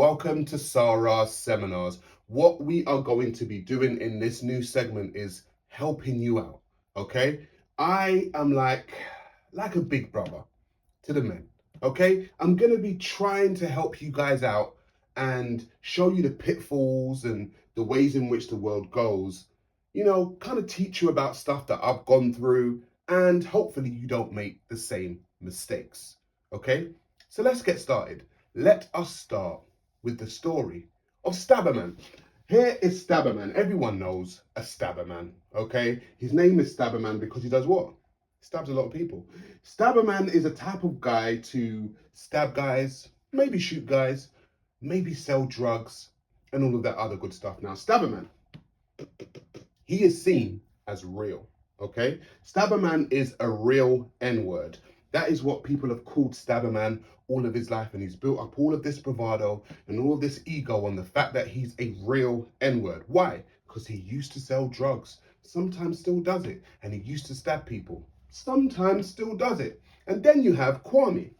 welcome to Sa Ra's seminars. What we are going to be doing in this new segment is helping you out, okay? I am like a big brother to the men, okay? I'm gonna be trying to help you guys out and show you the pitfalls and the ways in which the world goes, you know, kind of teach you about stuff that I've gone through, and hopefully you don't make the same mistakes, okay? So let's get started. Let us start with the story of Stabberman. Here is Stabberman. Everyone knows a Stabberman, okay? His name is Stabberman because he does what? Stabs a lot of people. Stabberman is a type of guy to stab guys, maybe shoot guys, maybe sell drugs, and all of that other good stuff. Now, Stabberman, he is seen as real, okay? Stabberman is a real N-word. That is what people have called Stabberman all of his life, and he's built up all of this bravado and all of this ego on the fact that he's a real N-word. Why? Because he used to sell drugs, sometimes still does it, and he used to stab people, sometimes still does it. And then you have Kwami,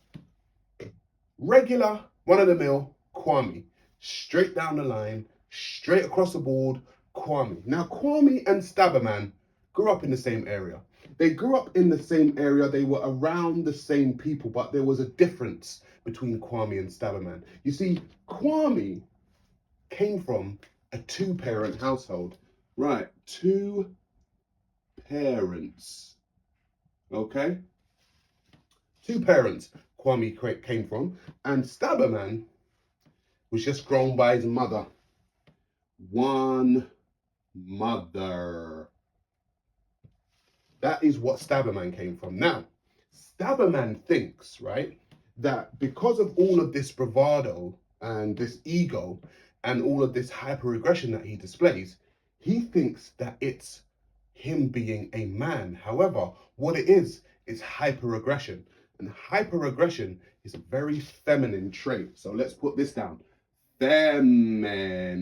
regular, run-of-the-mill Kwami, straight down the line, straight across the board, Kwami. Now, Kwami and Stabberman grew up in the same area. They grew up in the same area, they were around the same people, but there was a difference between Kwami and Stabberman. You see, Kwami came from a two-parent household. Right, two parents, okay? Two parents Kwami came from, and Stabberman was just grown by his mother. One mother. That is what Stabberman came from. Now, Stabberman thinks, right, that because of all of this bravado and this ego and all of this hyper-aggression that he displays, he thinks that it's him being a man. However, what it is hyper-aggression. And hyper-aggression is a very feminine trait. So let's put this down. Feminine.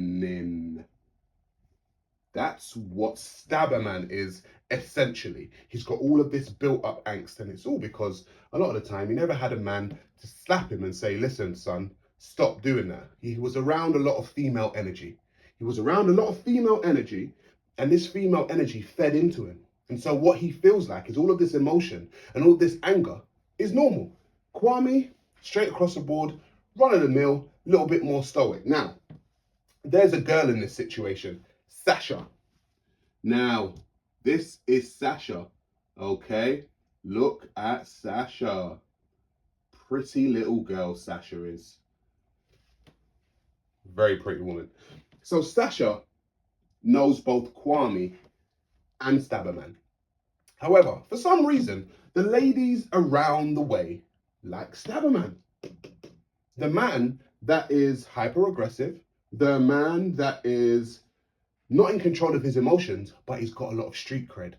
That's what Stabberman is, essentially. He's got all of this built up angst, and it's all because a lot of the time he never had a man to slap him and say, listen, son, stop doing that. He was around a lot of female energy. He was around a lot of female energy, and this female energy fed into him. And so what he feels like is all of this emotion and all this anger is normal. Kwami, straight across the board, run of the mill, a little bit more stoic. Now, there's a girl in this situation, Sasha. Now, this is Sasha, okay? Look at Sasha. Pretty little girl Sasha is. Very pretty woman. So Sasha knows both Kwami and Stabberman. However, for some reason, the ladies around the way like Stabberman. The man that is hyper-aggressive, the man that is not in control of his emotions, but he's got a lot of street cred.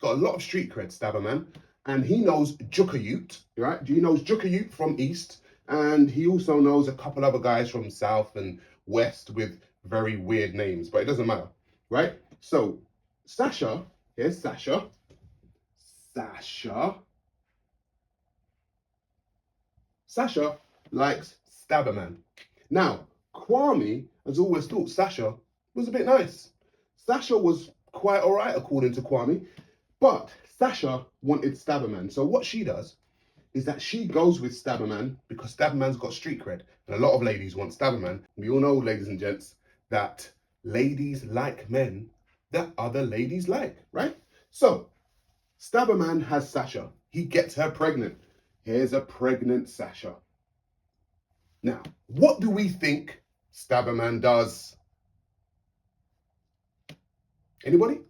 Got a lot of street cred, Stabberman. And he knows Jukayute, right? He knows Jukayute from East, and he also knows a couple other guys from South and West with very weird names, but it doesn't matter, right? So, Sasha, here's Sasha. Sasha likes Stabberman. Now, Kwami has always thought Sasha was a bit nice. Sasha was quite all right, according to Kwami, but Sasha wanted Stabberman. So what she does is that she goes with Stabberman because Stabberman's got street cred, and a lot of ladies want Stabberman. We all know, ladies and gents, that ladies like men that other ladies like, right? So Stabberman has Sasha. He gets her pregnant. Here's a pregnant Sasha. Now, what do we think Stabberman does? Anybody?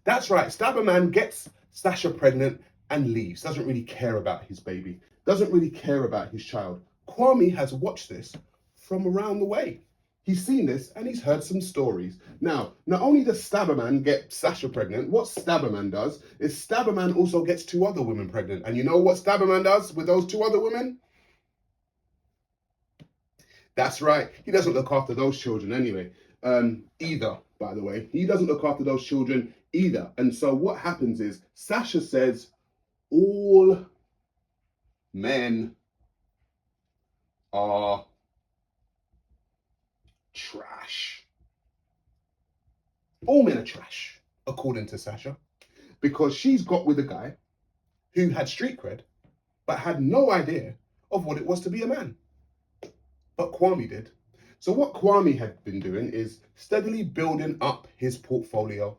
That's right, Stabberman gets Sasha pregnant and leaves. Doesn't really care about his baby. Doesn't really care about his child. Kwami has watched this from around the way. He's seen this and he's heard some stories. Now, not only does Stabberman get Sasha pregnant, what Stabberman does is Stabberman also gets two other women pregnant. And you know what Stabberman does with those two other women? That's right, he doesn't look after those children anyway. Either, by the way. He doesn't look after those children either. And so what happens is Sasha says all men are trash. All men are trash, according to Sasha, because she's got with a guy who had street cred, but had no idea of what it was to be a man. But Kwami did. So what Kwami had been doing is steadily building up his portfolio,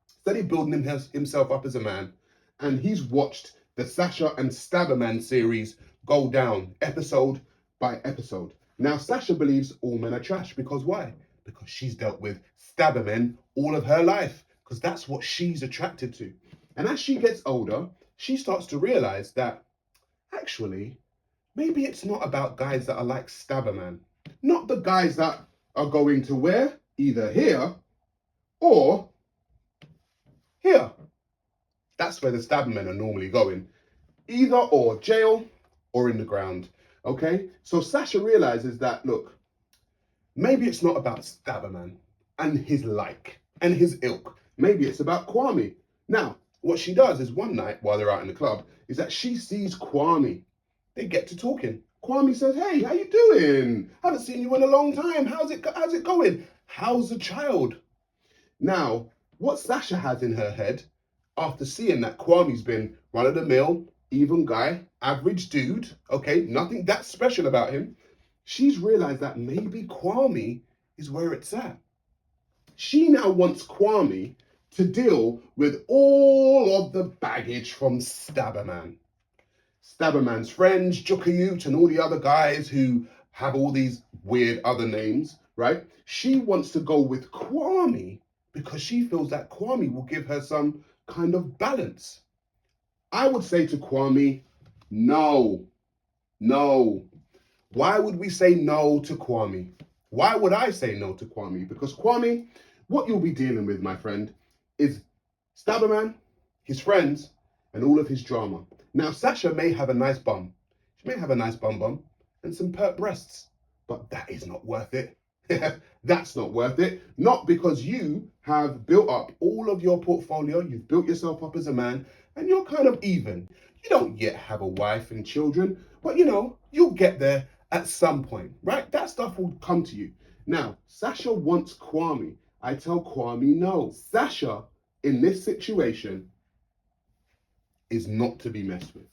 steadily building himself up as a man, and he's watched the Sasha and Stabberman series go down episode by episode. Now Sasha believes all men are trash because why? Because she's dealt with Stabbermen all of her life, because that's what she's attracted to. And as she gets older, she starts to realize that actually, maybe it's not about guys that are like Stabberman. Not the guys that are going to where? Either here or here. That's where the Stabbermen are normally going. Either or, jail or in the ground. Okay? So Sasha realizes that, look, maybe it's not about Stabberman and his like and his ilk. Maybe it's about Kwami. Now, what she does is one night while they're out in the club is that she sees Kwami. They get to talking. Kwami says, hey, how you doing? Haven't seen you in a long time. How's it going? How's the child? Now, what Sasha has in her head, after seeing that Kwami's been run-of-the-mill, even guy, average dude, okay, nothing that special about him, she's realized that maybe Kwami is where it's at. She now wants Kwami to deal with all of the baggage from Stabberman. Stabberman's friends, Jukayute, and all the other guys who have all these weird other names, right? She wants to go with Kwami because she feels that Kwami will give her some kind of balance. I would say to Kwami, no. Why would we say no to Kwami? Why would I say no to Kwami? Because Kwami, what you'll be dealing with, my friend, is Stabberman, his friends, and all of his drama. Now, Sasha may have a nice bum. She may have a nice bum and some pert breasts, but that is not worth it. That's not worth it. Not because you have built up all of your portfolio, you've built yourself up as a man, and you're kind of even. You don't yet have a wife and children, but you'll get there at some point, right? That stuff will come to you. Now, Sasha wants Kwami. I tell Kwami no. Sasha, in this situation, is not to be messed with.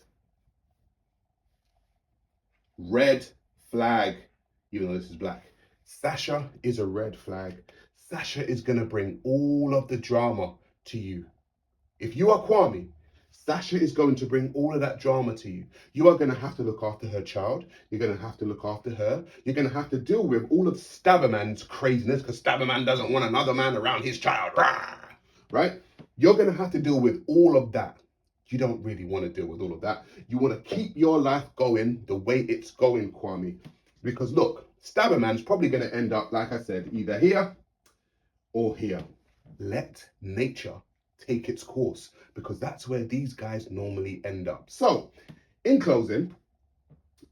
Red flag, even though this is black. Sasha is a red flag. Sasha is going to bring all of the drama to you. If you are Kwami, Sasha is going to bring all of that drama to you. You are going to have to look after her child. You're going to have to look after her. You're going to have to deal with all of Stabberman's craziness because Stabberman doesn't want another man around his child. Right? You're going to have to deal with all of that. You don't really want to deal with all of that. You want to keep your life going the way it's going, Kwami. Because look, Stabberman's probably going to end up, like I said, either here or here. Let nature take its course, because that's where these guys normally end up. So, in closing,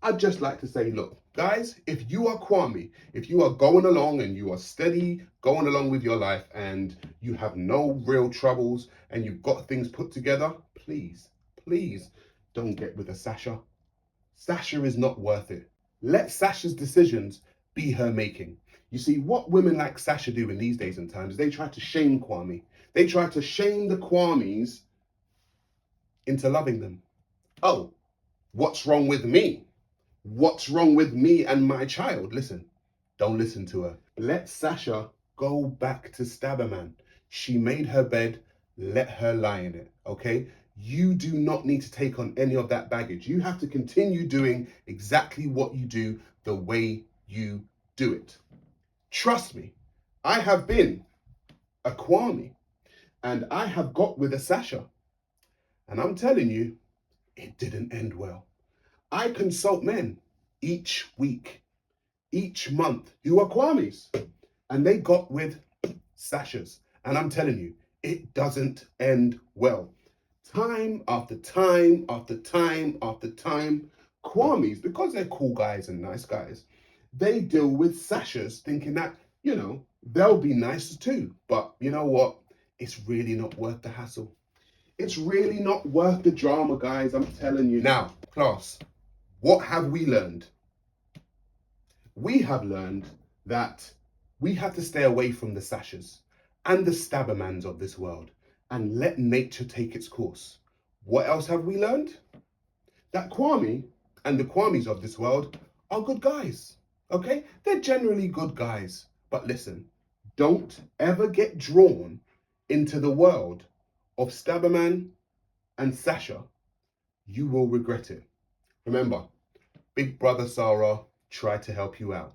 I'd just like to say, look, guys, if you are Kwami, if you are going along and you are steady going along with your life and you have no real troubles and you've got things put together, please don't get with a Sasha. Sasha is not worth it. Let Sasha's decisions be her making. You see, what women like Sasha do in these days and times, they try to shame Kwami. They try to shame the Kwamis into loving them. Oh, what's wrong with me? What's wrong with me and my child? Listen, don't listen to her. Let Sasha go back to Stabberman. She made her bed, let her lie in it, okay? You do not need to take on any of that baggage. You have to continue doing exactly what you do the way you do it. Trust me, I have been a Kwami and I have got with a Sasha. And I'm telling you, it didn't end well. I consult men each week, each month who are Kwamis, and they got with Sashas. And I'm telling you, it doesn't end well. Time after time after time after time, Kwamis, because they're cool guys and nice guys, they deal with Sashas thinking that, they'll be nice too. But you know what? It's really not worth the hassle. It's really not worth the drama, guys. I'm telling you. Now, class, what have we learned? we have learned that we have to stay away from the Sashas and the Stabbermans of this world and let nature take its course. What else have we learned? That Kwami and the Kwamis of this world are good guys, okay? They're generally good guys. But listen, don't ever get drawn into the world of Stabberman and Sasha. You will regret it. Remember, Big Brother Sa Ra tried to help you out.